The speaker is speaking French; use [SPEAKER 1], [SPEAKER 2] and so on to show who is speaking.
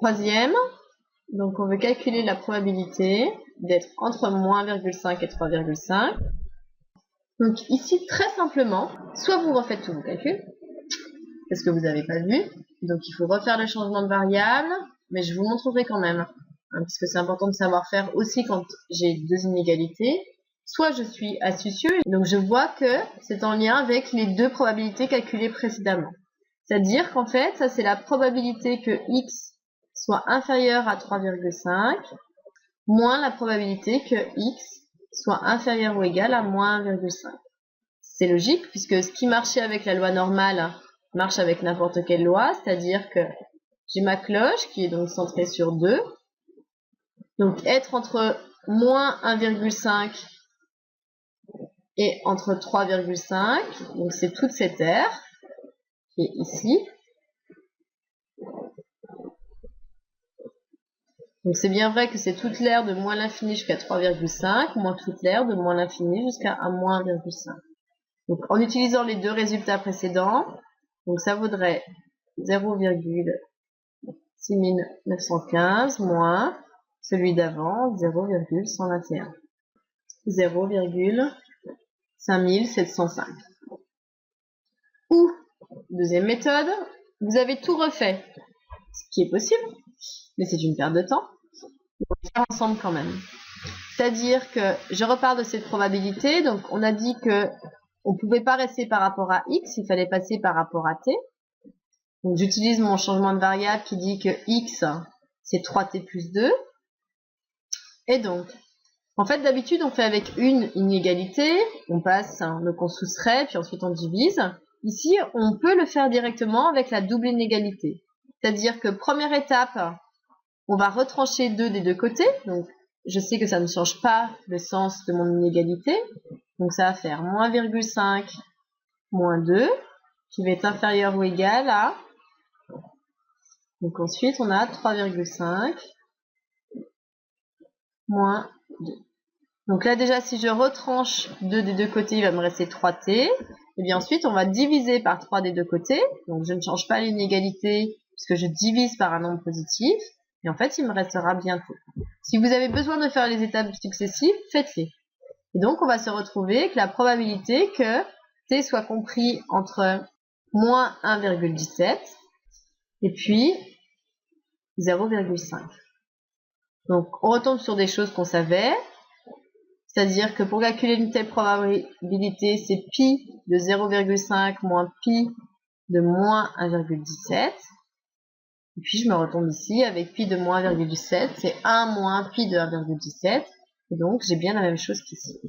[SPEAKER 1] Troisième, donc on veut calculer la probabilité d'être entre moins 1,5 et 3,5. Donc ici, très simplement, soit vous refaites tous vos calculs, parce que vous n'avez pas vu, donc il faut refaire le changement de variable, mais je vous montrerai quand même, parce que c'est important de savoir faire aussi quand j'ai deux inégalités. Soit je suis astucieux, donc je vois que c'est en lien avec les deux probabilités calculées précédemment. C'est-à-dire qu'en fait, ça c'est la probabilité que x soit inférieur à 3,5 moins la probabilité que x soit inférieur ou égal à moins 1,5. C'est logique, puisque ce qui marchait avec la loi normale marche avec n'importe quelle loi, c'est-à-dire que j'ai ma cloche qui est donc centrée sur 2. Donc être entre moins 1,5 et entre 3,5, donc c'est toute cette aire qui est ici. Donc c'est bien vrai que c'est toute l'aire de moins l'infini jusqu'à 3,5, moins toute l'aire de moins l'infini jusqu'à moins 1,5. Donc en utilisant les deux résultats précédents, donc ça vaudrait 0,6915 moins celui d'avant, 0,121. 0,5705. Ou, deuxième méthode, vous avez tout refait, ce qui est possible, mais c'est une perte de temps. On va le faire ensemble quand même. C'est-à-dire que je repars de cette probabilité, donc on a dit que on ne pouvait pas rester par rapport à x, il fallait passer par rapport à t. Donc j'utilise mon changement de variable qui dit que x c'est 3t plus 2. Et donc, en fait d'habitude on fait avec une inégalité, on passe, donc on soustrait, puis ensuite on divise. Ici on peut le faire directement avec la double inégalité. C'est-à-dire que première étape, on va retrancher 2 des deux côtés, donc je sais que ça ne change pas le sens de mon inégalité, donc ça va faire moins 1,5 moins 2, qui va être inférieur ou égal à, donc ensuite on a 3,5 moins 2. Donc là déjà si je retranche 2 des deux côtés, il va me rester 3t, et bien ensuite on va diviser par 3 des deux côtés, donc je ne change pas l'inégalité puisque je divise par un nombre positif, et en fait il me restera bien t. Si vous avez besoin de faire les étapes successives, faites-les. Et donc on va se retrouver avec la probabilité que t soit compris entre moins 1,17 et puis 0,5. Donc on retombe sur des choses qu'on savait, c'est-à-dire que pour calculer une telle probabilité, c'est pi de 0,5 moins pi de moins 1,17. Et puis je me retombe ici avec pi de moins 1,17, c'est 1 moins pi de 1,17. Et donc j'ai bien la même chose qu'ici.